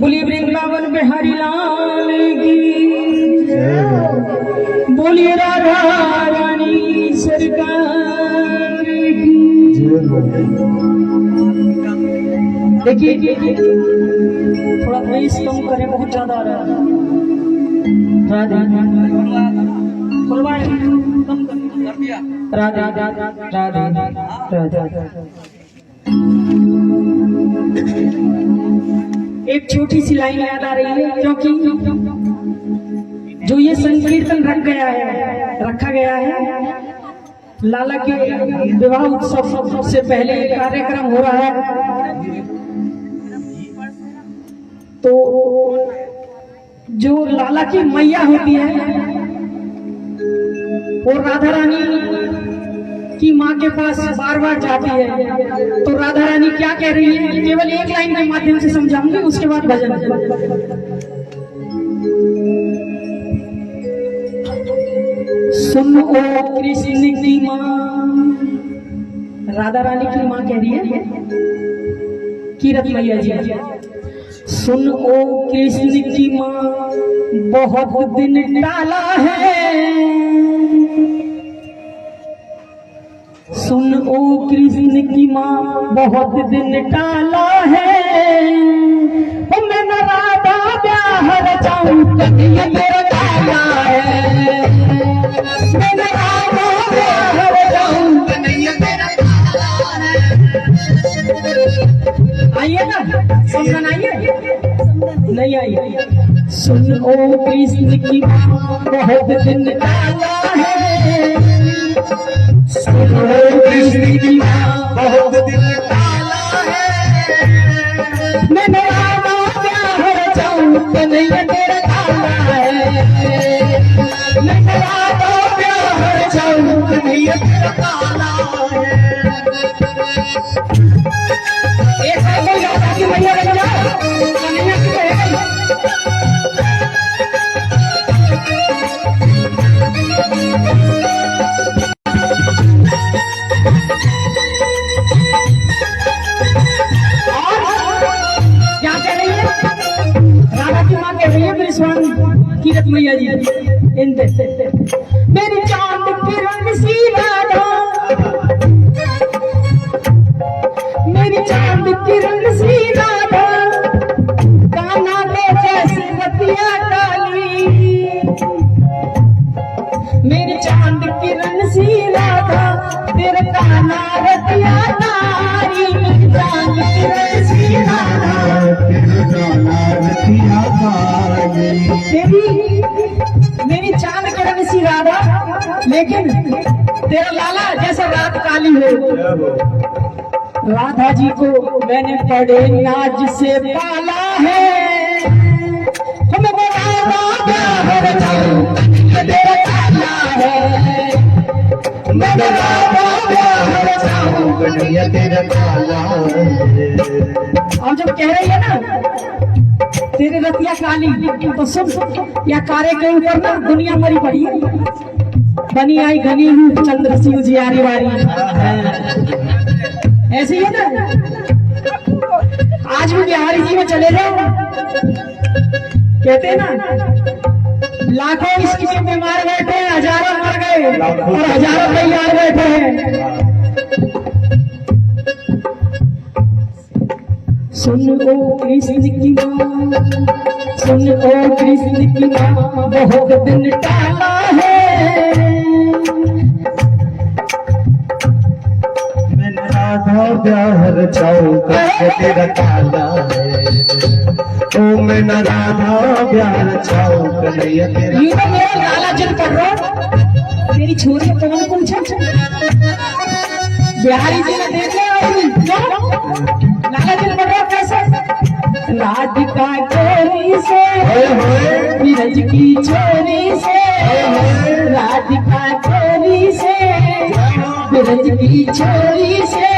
बोलिए वृंदावन बिहारी लाल की, बोलिए राधा रानी सरकार की। देखिए थोड़ा बेस कम करें, बहुत ज्यादा आ रहा है। राधा राधा राधा राधा। एक छोटी सी लाइन याद आ रही है, क्योंकि जो ये संकीर्तन रखा गया है लाला के विवाह उत्सव से पहले कार्यक्रम हो रहा है, तो जो लाला की मैया होती है और राधा रानी की माँ के पास बार बार जाती है, तो राधा रानी क्या कह रही है केवल एक लाइन के माध्यम से समझाऊंगी, उसके बाद भजन। सुन ओ कृष्ण की माँ, राधा रानी की माँ कह रही है कीरत मैया जी, सुन ओ कृष्ण की माँ बहुत दिन टाला है, सुन ओ कृष्ण की माँ बहुत दिन टाला है, मैं न राधा ब्याह रचाऊं कन्हैया तेरा काला है, मैं न राधा ब्याह रचाऊं कन्हैया तेरा काला है। आइए ना समझन, आइए नहीं आइए। सुन ओ कृष्ण की माँ बहुत दिन टाला है, सुनो कृष्ण की माँ बहुत दिन टाला है, मैं राधा ब्याह रचाऊं कन्हैया तेरा काला है, मैं राधा ब्याह रचाऊं कन्हैया तेरा काला है। एक साथ राधा की मैया बन जाओ, कन्हैया की मैया। कीरत मैया जी मेरी चांद किरण सी राधा, मेरी चांद किरण सी राधा, कान्हा के जैसे रतिया काली, मेरी चांद किरण सी राधा, तेरे कान्हा रतिया नारी, मेरी चांद किरण सी राधा, तेरे कान्हा रतिया काली, तेरी मेरी चांद किरण सी राधा, लेकिन तेरा लाला जैसा रात काली हो। राधा जी को मैंने बड़े नाज से पाला है, हमें राधा ब्याह रचाऊं तेरा काला है, मैं राधा ब्याह रचाऊं कन्हैया तेरा काला है। और जब कह रही है ना तेरे रतिया काली, तो सुन या कार्य के ऊपर ना दुनिया मरी पड़ी है, बनी आई घनी हूँ चंद्र सिंह जियारी वारी, ऐसे ही है ना। आज भी बिहारी जी में चले जाओ, कहते हैं ना लाखों इसकी बीमार बैठे हैं, हजारों मर गए और हजारों तैयार बैठे हैं। सुन ओ कृष्ण की माँ, सुन ओ कृष्ण की माँ बहुत दिन टाला है, मैं राधा ब्याह रचाऊं कन्हैया तेरा काला है, ओ मैं राधा ब्याह रचाऊं कन्हैया तेरा। ये तो मेरा लाला जल पढ़ रहा, तेरी छोरी कौन पूछा, बिहारी जी ने देख लिया लाला जी ने पढ़ रहा कैसे, राधिका चोरी से बीरज की छोरी से, राधिका चोरी से बीरज की छोरी से,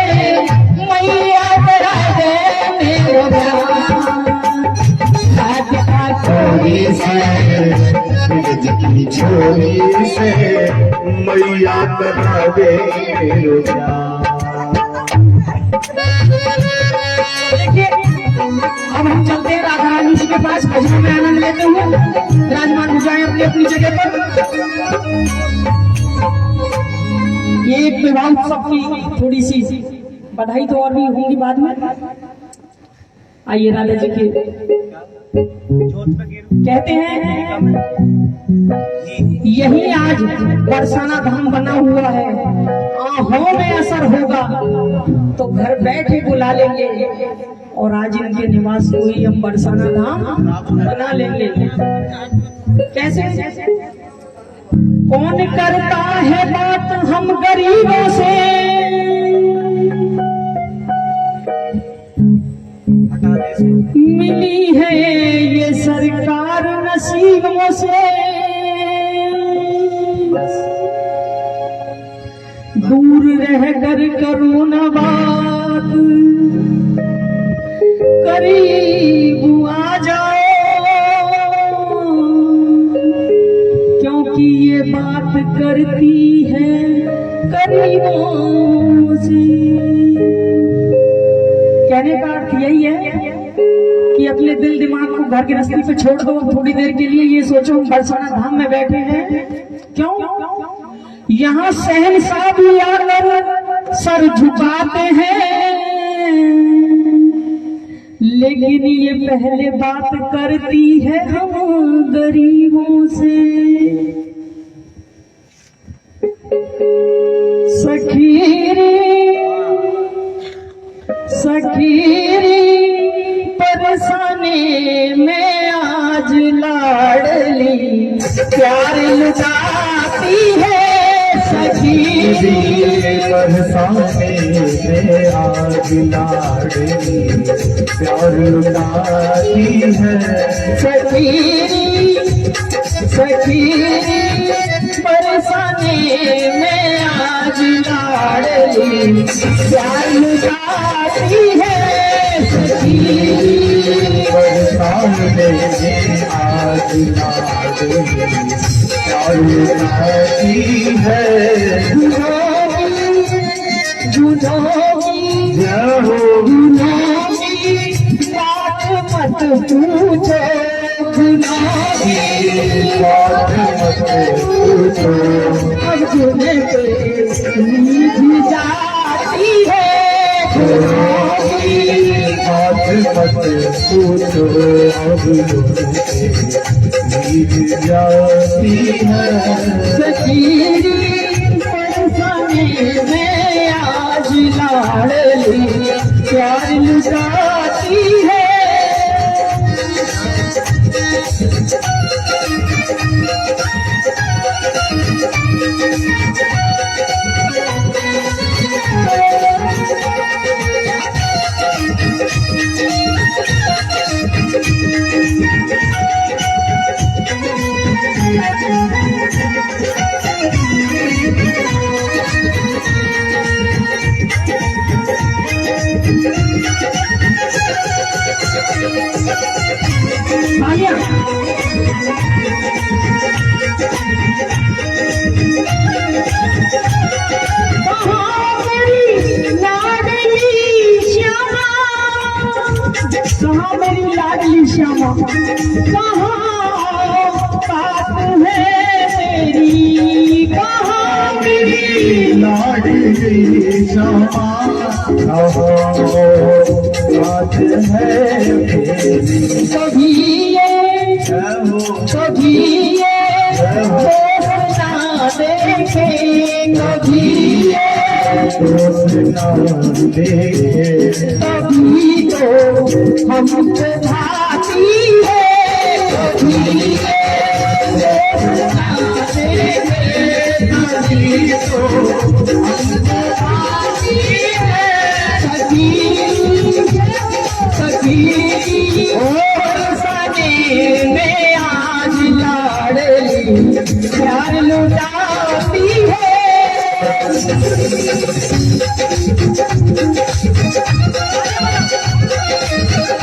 मैया करा दे मेरे प्यार, राधिका चोरी से बीरज की छोरी से, मैया करा दे मेरे प्यार। देखिए अब हम चलते हैं राधा रानी के पास भजनों में आनंद लेते हुए विराजमान हो जाए अपनी अपनी जगह पर। ये एक विवाह उत्सव की थोड़ी सी बधाई तो और भी होंगी बाद में। आइए राधा जी के कहते हैं यही आज बरसाना धाम बना हुआ है, आहों में असर होगा तो घर बैठे बुला लेंगे, और आज इनके निवास से हुई हम बरसाना धाम बना लेंगे। कैसे? कौन करता है बात हम गरीबों से, मिली है ये सरकार नसीबों से, दूर रह कर करो न बात, करीब आ जाओ, क्योंकि ये बात करती है करीबों से। कहने का अर्थ यही है कि अपने दिल दिमाग को घर गृहस्थी पे छोड़ दो, थोड़ी देर के लिए ये सोचो हम बरसाना धाम में बैठे हैं। क्यों? यहाँ शहंशाह भी आकर सर झुकाते हैं, लेकिन ये पहले बात करती है हम गरीबों से। सखीरी सखीरी परेशानी में आज लाडली प्यार लुटाती है, सखीरी परेशानी में आज लाडली प्यार लुटाती है, सखीरी सखीरी परेशानी में आज लाडली प्यार लुटाती है, परेशानी में आज लाडली प्यार लुटाती है। बात मत पूछो, अब गुने पे नींद जाती है, सखीरी परेशानी में आज लाडली प्यार लुटाती है। मेरी लाडली श्यामा, कहाँ बात है मेरी, कहाँ मेरी लाडली श्यामा, बात है मेरी, कभी ये ना देखे, कभी देखे, कभी तो हमसे भाती है, कभी कभी तो हमसे भाती है, सखी सने में आज लाडली प्यार लुटाती है।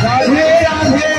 राधे राधे।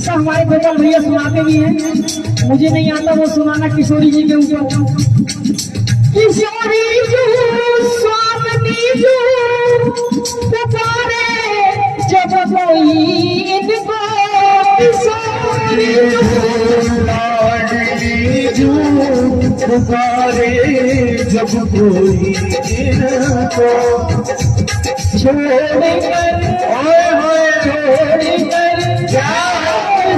किस्सा हमारे गोपाल भैया सुनाते भी हैं, मुझे नहीं आता वो सुनाना किशोरी जी के ऊपर। किशोरी जी स्वामी जी पुकारे जब कोई इनको, किशोरी लाडली झूठ पुकारे जब कोई इनको, छोड़कर छोड़कर जाए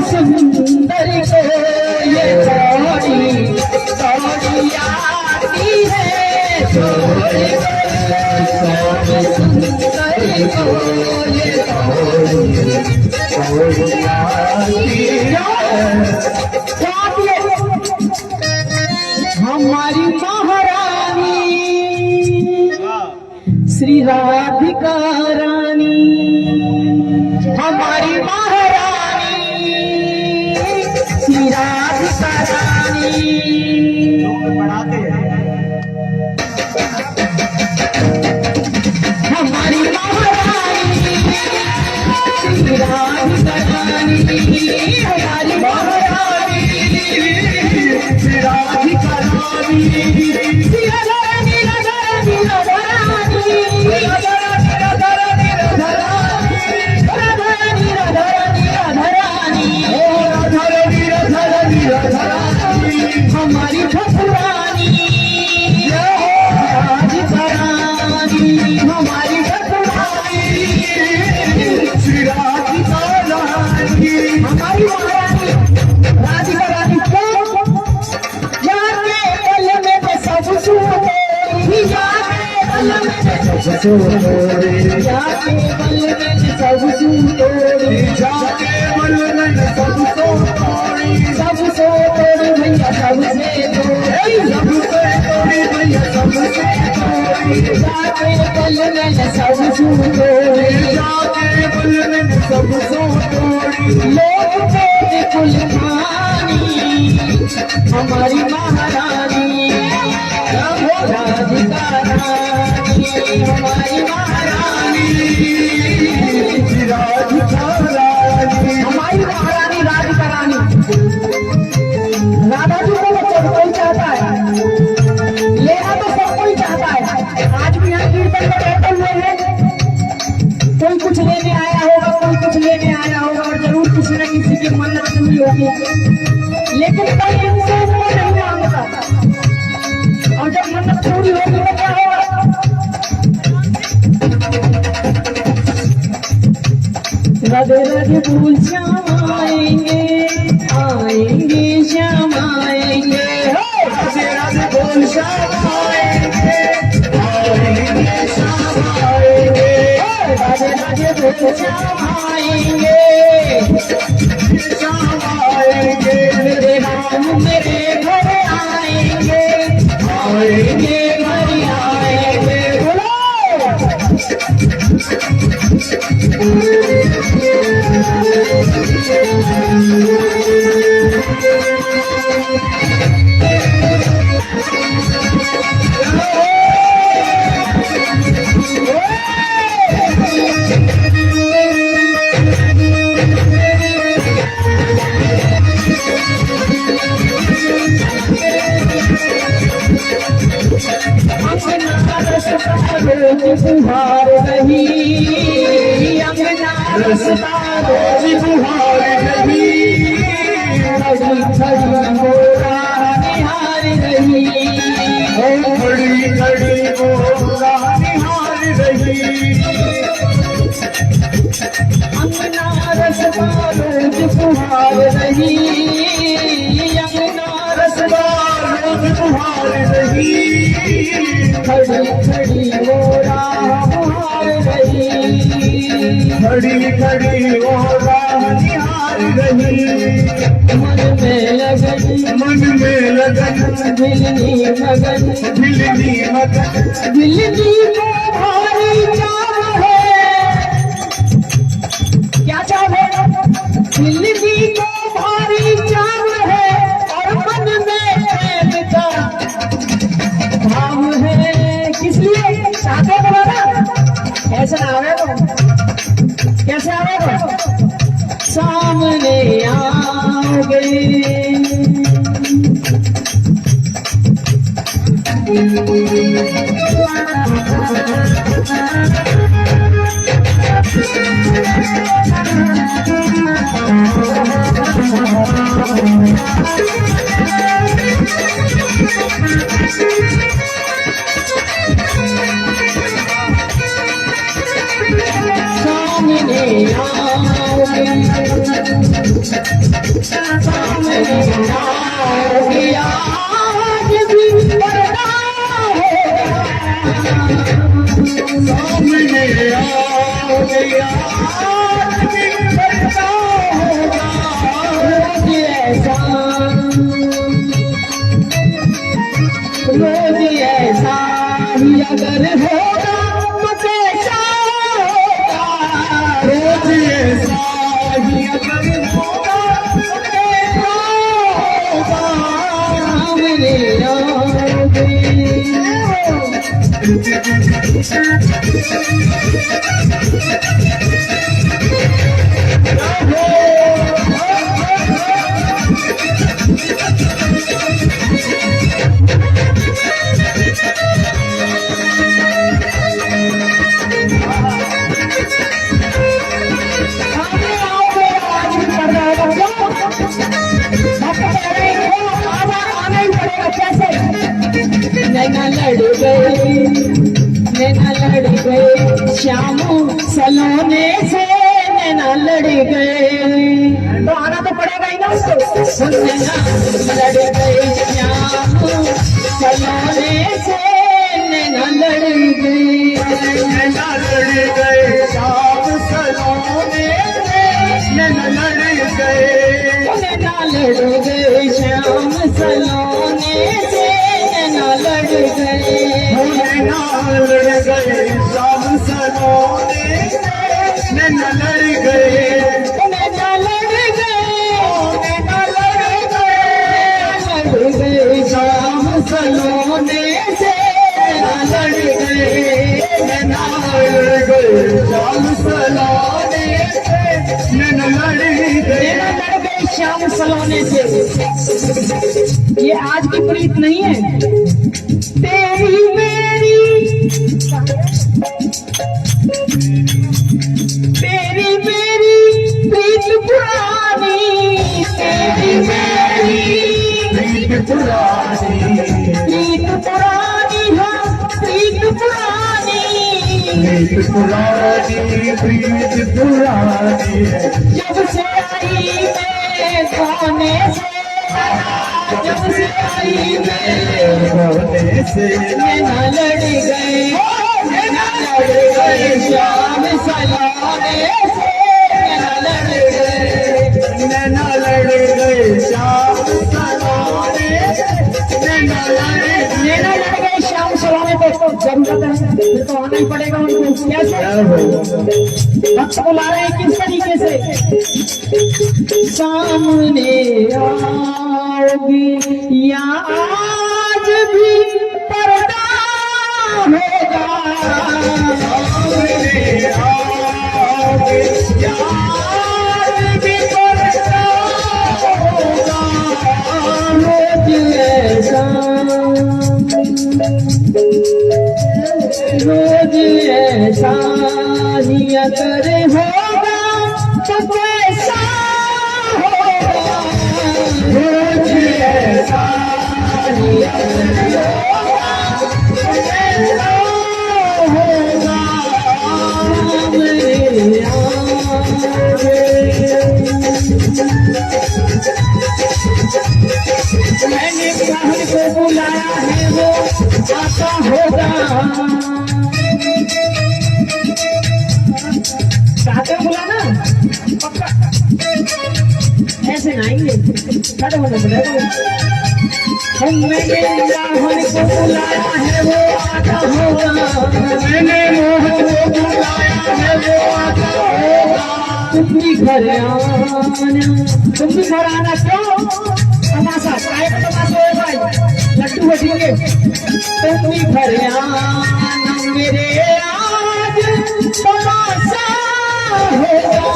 सुंदर को ये दौड़ी दौड़ी आती है, छोड़कर जाए सुंदर को ये दौड़ी आती है। हमारी महारानी श्री राधिका रानी, हमारी महारानी श्री राधिका रानी, पढ़ाते हैं हमारी महारानी श्री राधिका रानी, हमारी महारानी श्री राधिका रानी, श्री राधारानी राधारानी राधारानी हमारी ठकुरानी राधिका रानी, हमारी ठकुरानी श्री राधिका रानी, हमारी महारानी राधिका रानी को जाके बल में सब सूते, जाके बल में सोरे जाके बल में सब सूते, जाके बलवन सब सोरी, सबसे तोड़ी भैया सबसे तोड़ी, सबसे तोड़ी भैया सबसे तोड़ी, जाके बल में सब सूते, जाके बलवन सब सोरी, लोग तेरे कुलखानी हमारी महारानी राधिका रानी, हमारी महारानी राधिका रानी, हमारी महारानी राधिका रानी। राधा जी को तो सब कोई चाहता है, लेना तो सब कोई चाहता है। आज भी यहाँ कीर्तन में बैठे हुए हैं, कोई कुछ लेने आया होगा, कोई कुछ लेने आया होगा, और जरूर किसी न किसी की मन्नत पूरी होगी, लेकिन कोई इनसे वो नहीं मांगता, और जब मन्नत पूरी होगी तो क्या होगा? राधे राधे बोल श्याम आएंगे, आएंगे श्याम आएंगे, राधे राधे बोल श्याम आएंगे, आएंगे श्याम आएंगे, राधे राधे बोल श्याम आएंगे, श्याम आएंगे, मेरे राम मेरे घर आएंगे, आएंगे घर आएंगे, बोलो बुहार नहीं, अंगना रसता रोज बुहार नहीं, खड़ी खड़ी मोरा निहार नहीं, खड़ी खड़ी मोरा निहार रही, अंगना रसता रोज बुहार नहीं, अंगना रसता रोज बुहार रही, खड़ी खड़ी मोरा बुहार नहीं, खड़ी खड़ी मोरा निहार रही, मन में लगन दिलनी मगन, दिलनी मगन, दिलनी को भारी चाव है, क्या चाव है? दिलनी को भारी चाव है, और मन में प्रेम का भाव है, किस लिए चाहते हो ना? ऐसा ना आवे तो कैसे आवे तो सामने आ सामने आओगे, सामने आओगे, आज भी पर्दा होगा। सामने आओगे, आज भी पर्दा होगा। रोज ऐसा, रोज ऐसा ही अगर होगा तो कैसा होगा। रोज ऐसा ही अगर होगा तो कैसा होगा। सामने आओगे, सामने आओगे, आज भी पर्दा होगा। क्यों? डॉक्टर कह रहे हैं क्यों? आना ही पड़ेगा। कैसे? नैना लड़ गए, नैना लड़ गए श्याम सलोने से, नैना लड़ गए तो आना तो पड़ेगा ही ना उसको। नैना लड़ गए श्याम सलोने से, नैना लड़ गए, नैना लड़ गए शाम सलोने से, नैना लड़ गए, नैना लड़ गए श्याम सलोने से, नैना लड़ गए, नैना लड़ गए शाम सलोने से, नैना लड़ गए, नैना लड़ गए, नैना लड़ गए, लड़ गए श्याम सलोने से, नैना लड़ गए, नैना लड़ गए शाम सलोने से, नैना लड़ गए, नैना लड़ गए श्याम सलोने से। ये आज की प्रीत नहीं है, तेरी मेरी, तेरी मेरी प्रीत पुरानी, तेरी मेरी प्रीत पुरानी, प्रीत पुरानी, हाँ प्रीत पुरानी। प्रीत पुरानी, प्रीत पुरानी है, जब से आई मैं सोने से, जब से आई मैं सोने से, नैना लड़ गए, नैना लड़ गए श्याम सलोने से, नैना लड़ गए, नैना लड़ गए शाम सलोने से, नैना लड़ गए, नैना लड़ गए श्याम सलोने पे। जरूरत है फिर तो आना ही पड़ेगा उनको। कैसे? भक्त बुला रहे हैं किस तरीके से? सामने आओगी या आज भी पर्दा होगा। सामने आओगे, आज भी पर्दा होगा। रोज ऐसा, रोज ऐसा ही अगर होगा तो कैसा होगा। रोज ऐसा ही अगर होगा तो कैसा होगा। मेरे आगे मैंने कहर को बुलाया है वो आता होगा। चाहते हो बुलाना? पक्का ऐसे ना आएंगे, खड़े होना पड़ेगा। मैंने राहुल को बुलाया है वो आता होगा। मैंने मोहन को बुलाया है वो आता होगा। तुम भी घर आना, तुम भी घर आना। क्यों? तमाशा काय का तमाशा है भाई? लड्डू बजेंगे। तुम भी घर आना मेरे आज तमाशा होगा।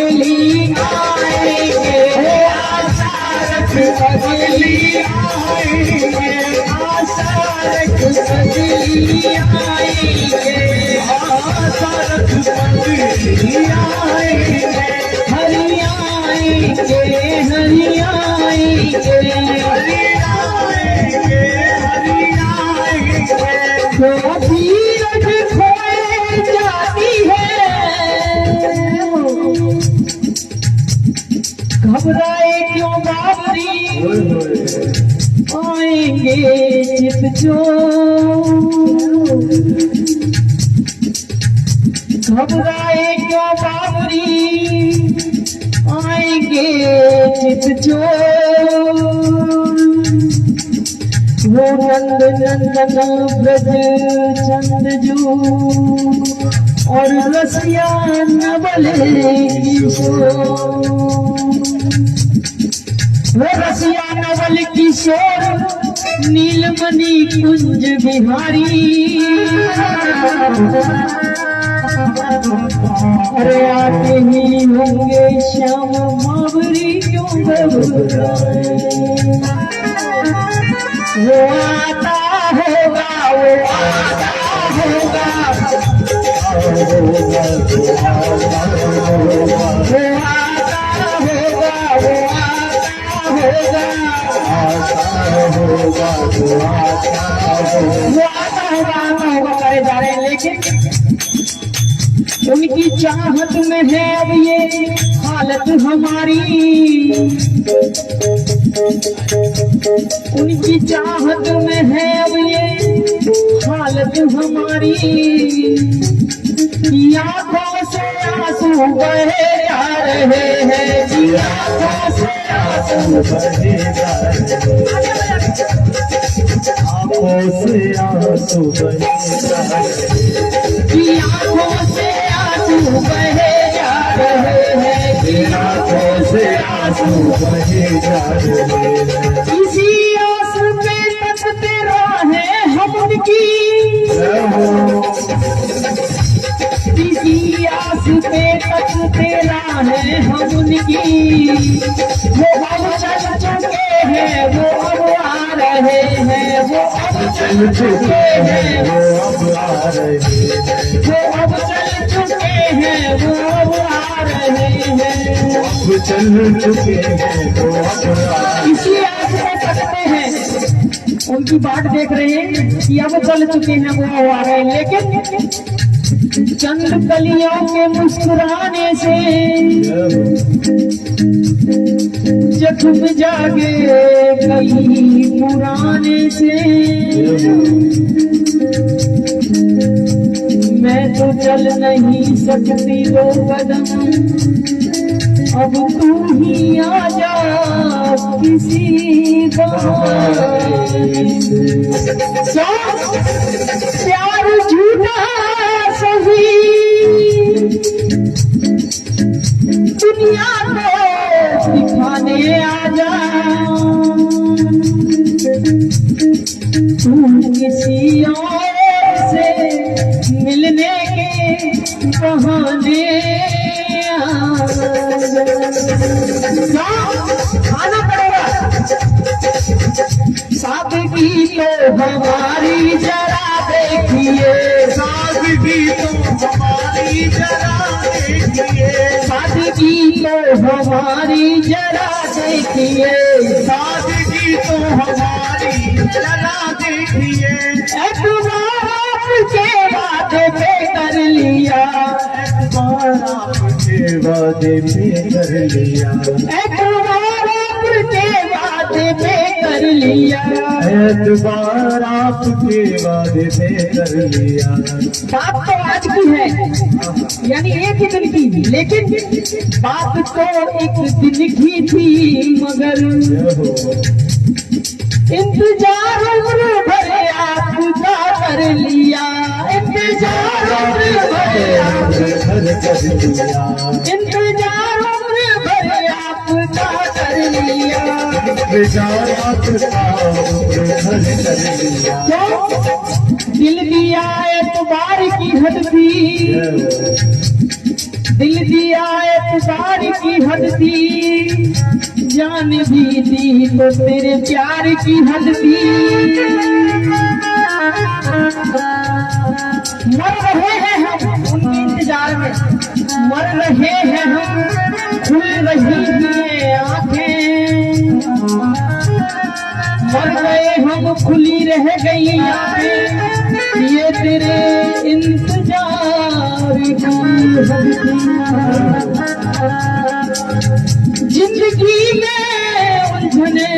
अगली आएंगे, आशा रख अगली आएंगे, आशा रख अगली आएंगे, आशा रख अगली आएंगे, हरि आएंगे, हरि आएंगे, हरि आएंगे, हरि आएंगे। तो धीरज खोए जाती है, घबराए क्यों बाबरी, आएंगे चित चोर, घबराए क्यों बाबरी, आएंगे चित चोर। वो नंद नंदन ब्रज चंद जो और रसिया नवल किशोर, वो रसिया नवल किशोर नीलमणि कुंज बिहारी, अरे आते ही होंगे श्याम मावरी क्यों घबराए, वो आता होगा, वो आता होगा, वो आता होगा, वो आता होगा करे जा रहे हैं, लेकिन उनकी चाहत में है अब ये हालत हमारी, उनकी चाहत में है अब ये हालत हमारी, आंखों से आंसू बहे जा रहे हैं, आंखों से आंसू बहे जा रहे हैं, आंखों से आंसू बहे जा रहे हैं, आंखों से आंसू बहे जा रहे हैं, आंखों से आंसू बहे जा रहे हैं। इसी आस पे तकते रहे हम उनकी, इसी आस पे तकते रहे हम उनकी, वो अब चल चुके हैं, वो अब आ रहे हैं, वो अब चल चुके हैं, वो अब आ रहे हैं, वो अब चल चुके हैं, वो अब आ रहे हैं, वो चल चुके हैं, वो अब इसी आस पे सकते हैं, उनकी बाट देख रहे हैं कि अब चल चुके हैं, वो अब आ रहे हैं, लेकिन चंद कलियों के मुस्कुराने से जख्म जागे कई पुराने से, मैं तो चल नहीं सकती दो कदम, अब तू ही आ जा किसी बहाने से, प्यार झूठा सही दुनिया को दिखाने आ जा, तू किसी और से मिलने के बहाने आना पड़ेगा। सादगी तो हमारी जरा देखिए, सादगी तो हमारी जरा देखिए, सादगी तो हमारी जरा देखिए, सादगी तो हमारी जरा देखिए, एतबार आपके वादे पे कर लिया, एतबार आपके वादे पे कर लिया, एतबार आपके वादे पे कर लिया, एतबार आपके वादे पे कर लिया। बात तो आज की है, यानी एक ही दिन की, लेकिन बात तो एक दिन की थी, मगर इंतजार उम्र भर आपका कर लिया, इंतजार उम्र भर घर कर लिया, इंतजार उम्र भर आपका कर लिया, इंतजार आपका घर कर लिया। क्यों दिल दिया एतबार की हद थी, दिल दिया एतबार की हद थी, जान भी दी तो तेरे प्यार की हद थी। मर रहे हैं हम उनके इंतजार में, मर रहे हैं हम, खुल रही हैं आंखें। मर गए हम, खुली रह गई आंखें, ये तेरे इंतजार की हद थी। जिंदगी में उलझने,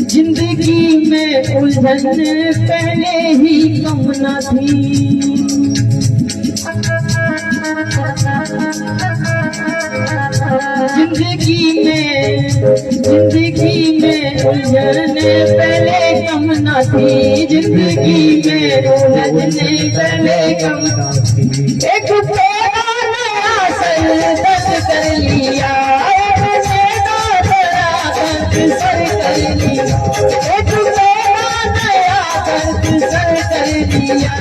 जिंदगी में उलझने पहले ही कम न थी। जिंदगी में उलझने पहले कम न थी। जिंदगी में उलझने पहले कम न थी। एक तेरा नया सर कर लिया, सर कर लिया, एक तेरा नया सर कर लिया।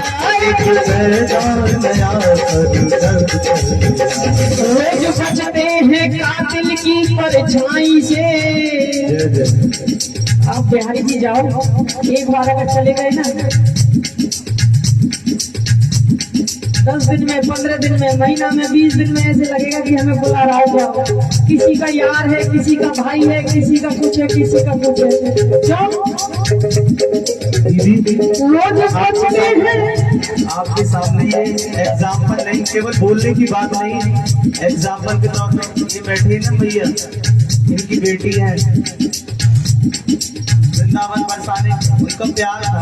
रोज बचते हैं कातिल की परछाई से। आप बिहारी जी जाओ, एक बार अगर चले गए ना, 10 दिन में, 15 दिन में, महीना में, 20 दिन में ऐसे लगेगा कि हमें बुला रहा हो। किसी का यार है, किसी का भाई है, किसी का कुछ है, किसी का कुछ है। क्यों? रोज बचते हैं। आपके सामने ये एग्जाम्पल नहीं, केवल बोलने की बात नहीं, एग्जाम्पल के तौर पर ये बैठी है ना भैया, इनकी बेटी है, वृंदावन बरसाने, उनका प्यार था।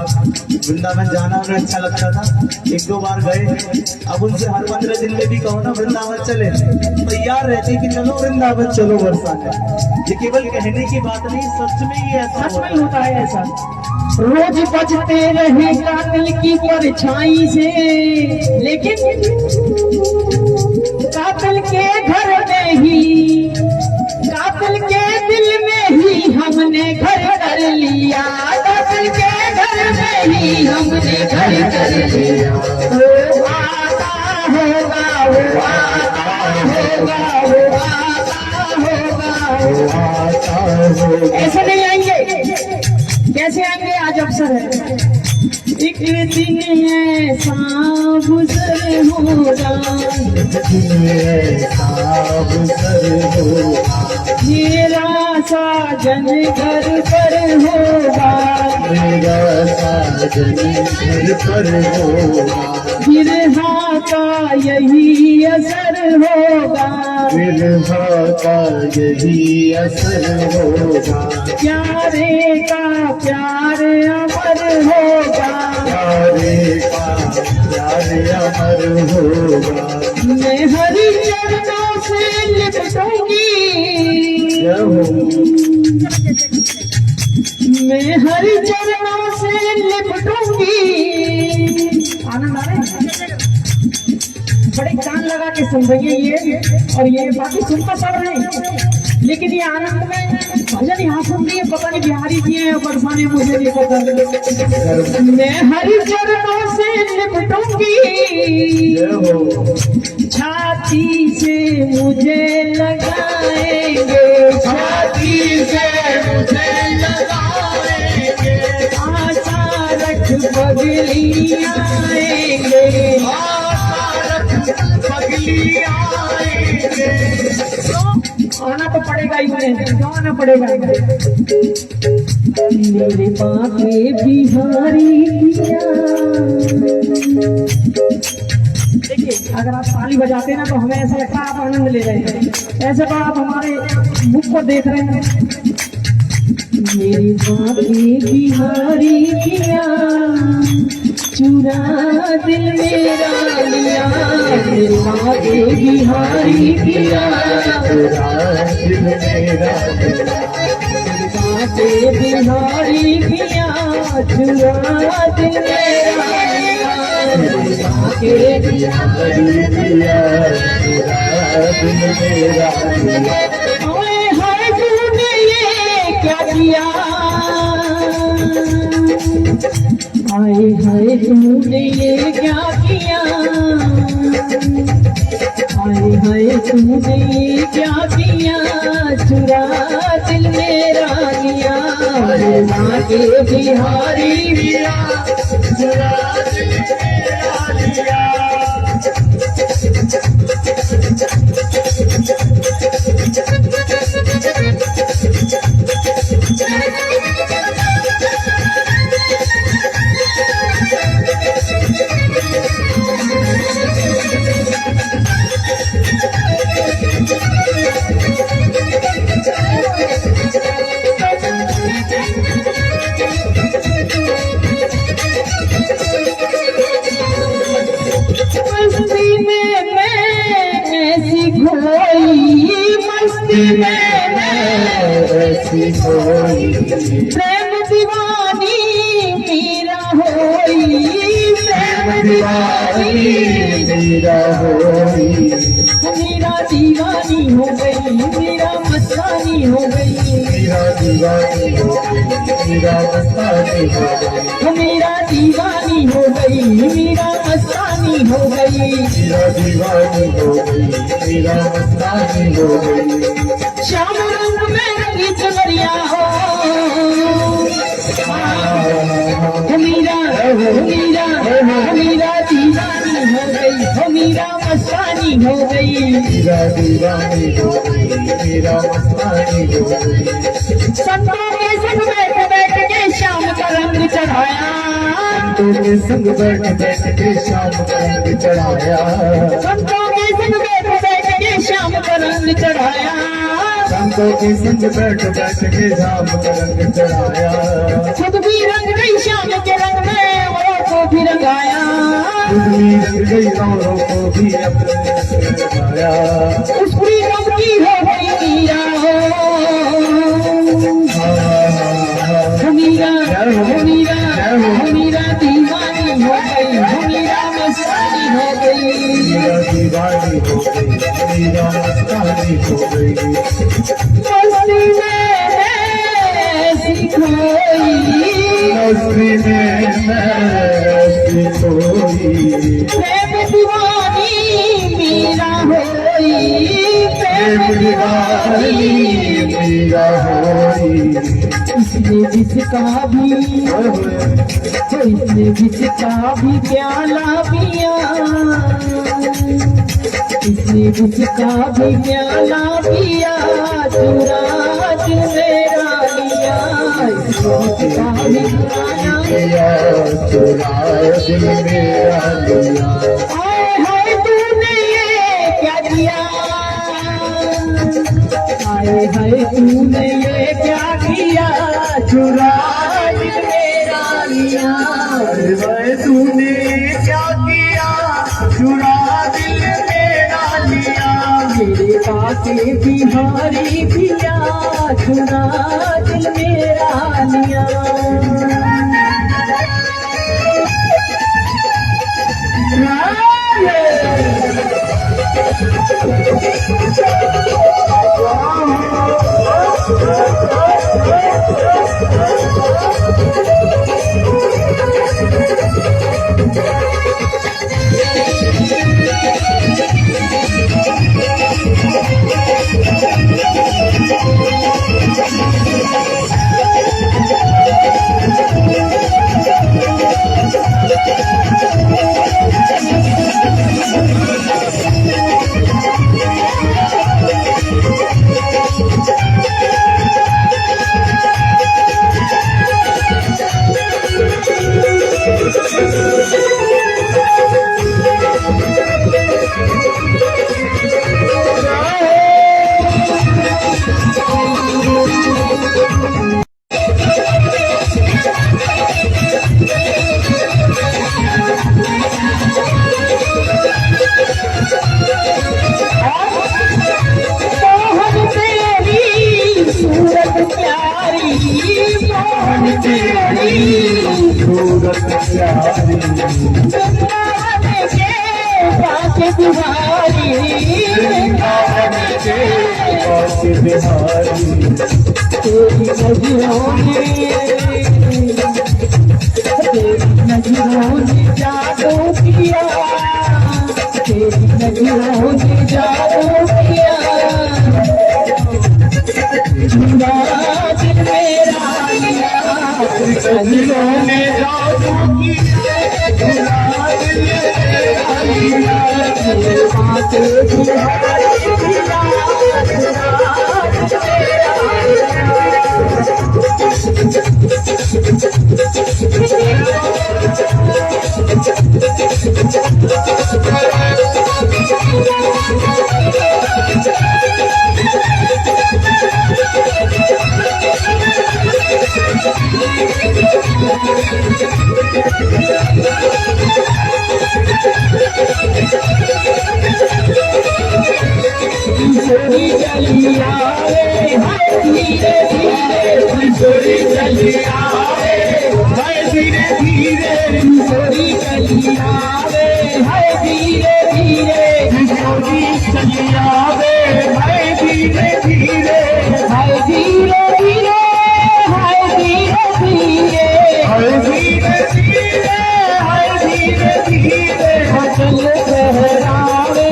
वृंदावन जाना उन्हें अच्छा लगता था, 1-2 बार गए। अब उनसे हर 15 दिन में भी कहो ना वृंदावन चले, तैयार रहती कि चलो वृंदावन, चलो बरसाने। ये केवल कहने की बात नहीं, सच में ही ऐसा सच में होता है ऐसा। रोज बचते रहे कातिल की परछाई से, लेकिन कातिल के घर में ही, कातिल के दिल में ही हमने घर कर लिया। कातिल के घर में ही हमने घर कर लिया। वो आता होगा, वो आता होगा, वो आता होगा। ऐसे नहीं आएंगे, कैसे आएंगे? आज अवसर है। एक दिन ऐसा गुजर होगा, मेरा साजन घर पर होगा, मेरा साजन घर पर होगा। बिरहा का यही असर होगा, बिरहा का यही असर होगा। प्यारे का प्यार अमर होगा, प्यारे का प्यार अमर होगा। मैं हरि चरणों से लिपटूंगी, मैं हरि चरणों से लिपटूंगी। आनंद आ रहा है? बड़े कान लगा के सुनेंगे ये, और ये बाकी सुनता सब रहे, लेकिन ये आनंद में भजन यहाँ सुन रही है, पता नहीं बिहारी जी हैं बरसाने, मुझे नहीं पता। मैं हरि चरणों से लिपटूंगी, छाती से मुझे लगाएंगे, छाती से मुझे लगाएंगे। आशा रख बगली आएंगे, आशा रख बगली आएंगे। आना तो पड़ेगा ही, उन्हें क्यों आना पड़ेगा? मेरे बाके बिहारी किया। देखिए, अगर आप ताली बजाते ना तो हमें ऐसा लगता है आप आनंद ले रहे हैं, ऐसे तो आप हमारे मुख को देख रहे हैं। मेरे बाके बिहारी किया, चुरा दिल मेरा लिया। मेरे बाके बिहारी किया, चुरा दिल मेरा लिया। बाके बिहारी किया, चुरा दिल मेरा लिया। बाके बिहारी किया, चुरा दिल मेरा लिया। हाय तूने ये क्या किया, हाय हाय तूने ये क्या किया। हाय हाय तूने क्या किया, चुरा दिल मेरा लिया, लागे बिहारी मिया, चुरा दिल मेरा लिया। मस्ती में मैं ऐसी खोई, मस्ती में मैं ऐसी खोई, प्रेम दीवानी मेरा होई, प्रेम दीवानी मेरा होई, मेरा दीवानी हो गई, मेरा मस्तानी हो गई, मेरा दीवानी हो गई, मेरा मस्तानी हो गई, मेरा दीवानी हो गई, मेरा मस्तानी हो गई, मेरा दीवानी हो गई, मेरा मस्तानी हो गई। श्याम रंग में रंगी चुनरिया हो, मेरा दीवानी हो गई, मेरा मस्तानी हो गई, मेरा दीवानी हो गई, मेरा मस्तानी हो गई। संतों के संग बैठ बैठ के शाम का रंग चढ़ाया, संतों के संग बैठ बैठ के शाम का रंग चढ़ाया, संतों के संग बैठ बैठ के शाम का रंग चढ़ाया, संतों के संग बैठ बैठ के शाम का रंग चढ़ाया। खुद भी रंग गई शाम के रंग में, औरों को भी रंगाया, खुद भी रंग गई औरों को भी अपने रंग लगाया। उस प्रीतम की हो गई मीरा हो, मीरा दीवानी हो गई, मीरा मस्तानी हो गई, मीरा दीवानी हो गई, मीरा मस्तानी हो गई। मस्ती में ऐसी खोई, मस्ती में ऐसी खोई, प्रेम दीवानी मेरा होई, प्रेम दीवानी मेरा होई। इसने जिसका भी प्याला पिया, इसने जिसका भी प्याला पिया, चुरा दिल मेरा लिया, इसका भी प्याला पिया, चुरा दिल मेरा लिया। हाय हाय तूने ये क्या किया, हाय हाय तूने ये क्या किया, चुरा दिल मेरा लिया, हाय तूने क्या किया, चुरा दिल मेरा लिया, मेरे पासे बिहारी पिया, चुरा दिल मेरा लिया। तेरी नजरों ने जादू किया राज मेरा लिया नजरों ने जादू किया राज मेरा लिया बात तुम्हारी किशोरी चलिया रे हाय धीरे धीरे किशोरी चलिया रे हाय धीरे धीरे किशोरी चलिया रे हाय धीरे धीरे किशोरी चलिया रे हाय धीरे धीरे हाय धीरे धीरे हाय धीरे धीरे हाय धीरे धीरे हाय धीरे धीरे चल सहरावे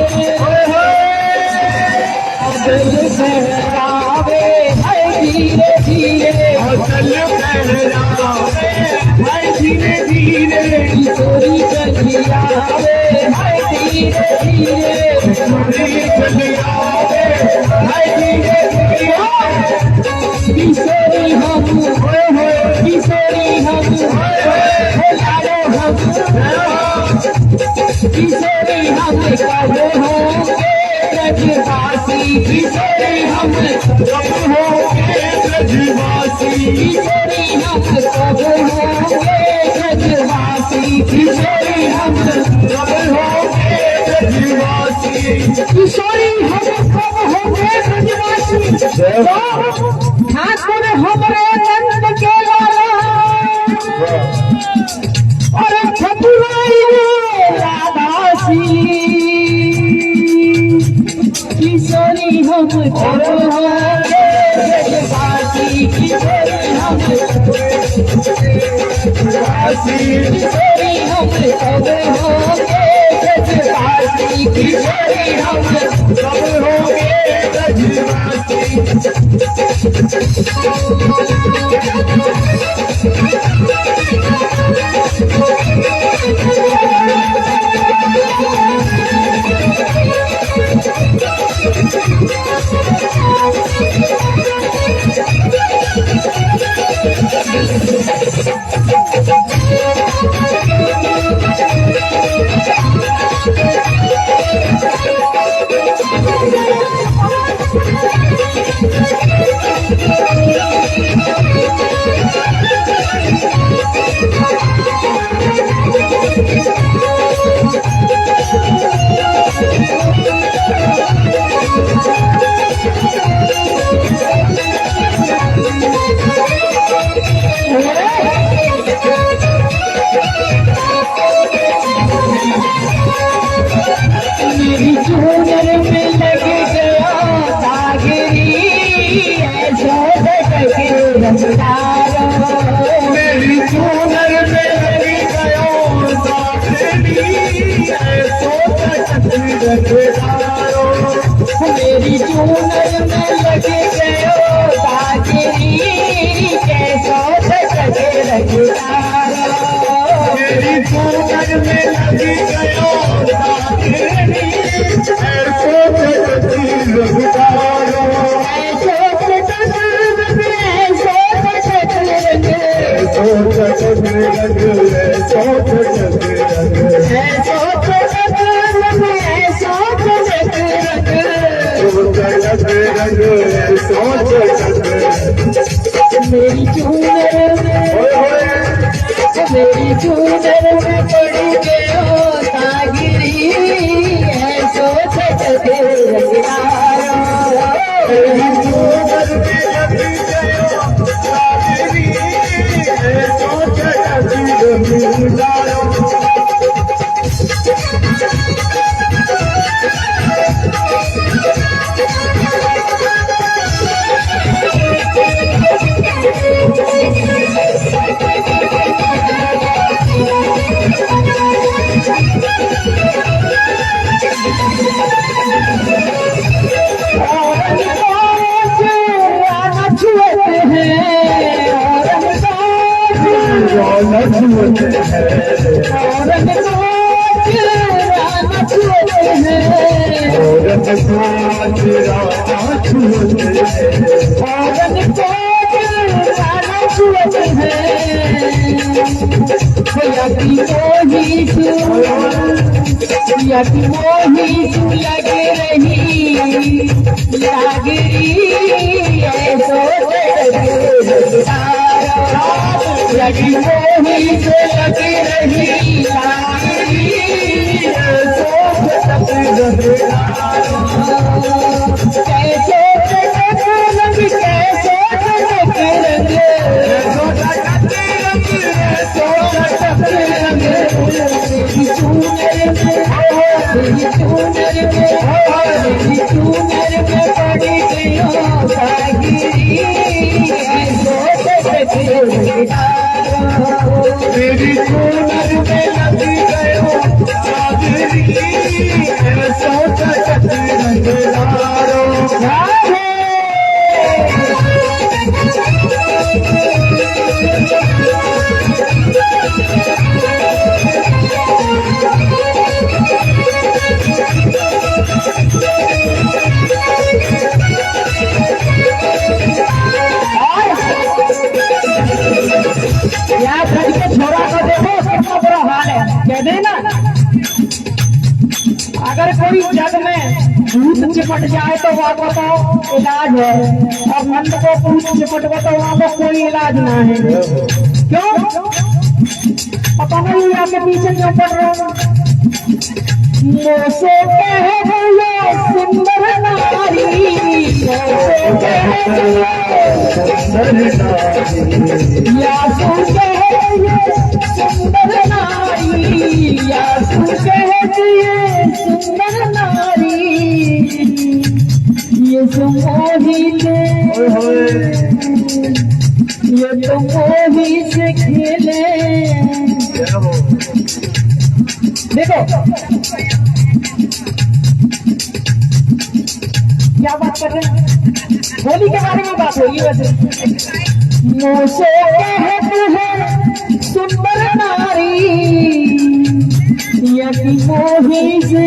चल सहरावे हाय धीरे धीरे चल सहरावे हाय धीरे धीरे किशोरी चलिया रे हाय धीरे धीरे किशोरी चलिया रे हाय धीरे धीरे किशोरी हम किशोरी हम लालो हम किशोरी हम कब होंगे ब्रजवासी किशोरी हम कब होंगे ब्रजवासी किशोरी हम कब होंगे ब्रजवासी किशोरी हम कब होंगे ब्रजवासी किशोरी हम कब होंगे ब्रजवासी ठाकुर हमरे नंद के लाला और ठकुराई राधासी किशोरी हम कब होंगे ब्रजवासी किशोरी हम किशोरी हम कब होंगे ब्रजवासी किशोरी हम कब होंगे ब्रजवासी मेरी चूनर में लग गया सागरी ऐसा के रंगदारा मेरी चूनर में लग गया सागरी ऐसा रंगदारो मेरी चूनर में लग गया सागरी कैसा के रंगदारा मेरी चूनर में लग गया मेरी चूनर में पड़ी गयो सागिरी ऐसो छटके रंगदारो मेरी चूनर में लगी गयो सागिरी ऐसो छटके रंगदारो लगे रही मेरी सोनर में लगी गयो अगर कोई जग में भूत चिपट जाए तो वहाँ को तो इलाज है, और मन को भूत चिपट को तो वहाँ को कोई इलाज ना है। क्यों? पता नहीं आपके पीछे क्यों पड़ रहे हो? मोसे कह बोलो सुंदर नारी, मोसे कह या सुंदर नारी, या सुंदर नारी, ये तो मोहित, ये तो मोहित से खेले। देखो क्या बात कर रहे हैं, होली के बारे में बात होगी। वैसे मोसे कहते हैं सुंदर नारी, यकी मोही से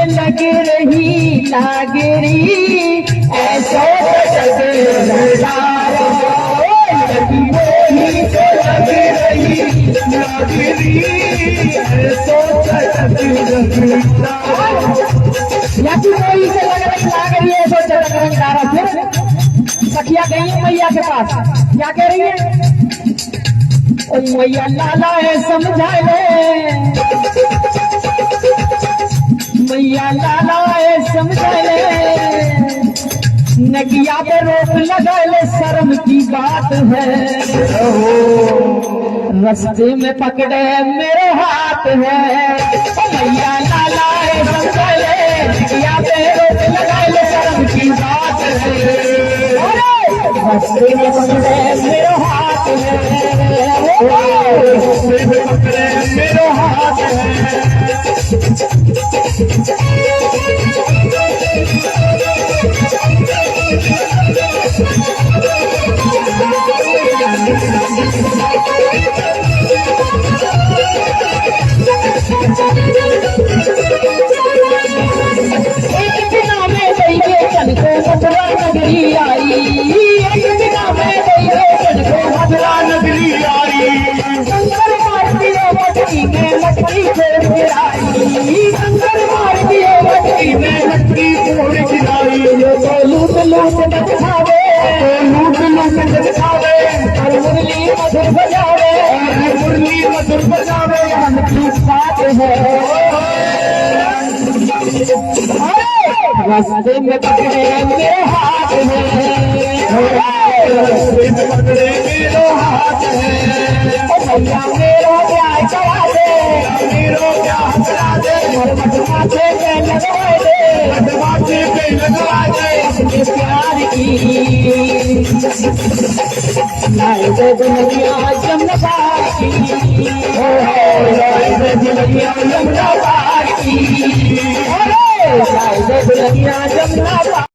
लगे रही लागरी, ऐसा सखिया गई मैया के पास, क्या कह रही है? ओ मैया लाला है समझा ले, मैया लाला है समझा ले, नगिया पे रोक लगा ले, शर्म की बात है। रास्ते में पकड़े मेरे हाथ है, मैया लाला है समझा ले, नगिया पे रोक लगा ले, शर्म की बात है। रास्ते में पकड़े मेरे हाथ है, रास्ते में पकड़े मेरे हाथ है। एक दिना में गई चल को मथुरा नगरी आई, एक दिना में गई चल को मथुरा नगरी आई, शंकर मार दिए मटकी में मटकी फोड़ गिराई, शंकर मार दिए मटकी में मटकी फोड़ गिराई। तो लूट लूट दिखावे, लूट लूट दिखावे, और मुरली मधुर बजावे, मुरली मधुर बजावे, मन की बात है। रास्ते में पकड़े मेरे हाथ है, रास्ते में पकड़े मेरे हाथ है, भैया मेरा प्यार करा दे, मेरा प्यार करा दे, और मधुमाछे पे लगवा दे, मधुमाछे पे लगवा दे अपने प्यार की। लाए दे दुनिया जमुना पार की, लाए दे दुनिया जमुना पार की, लाए दे दुनिया जमुना पार।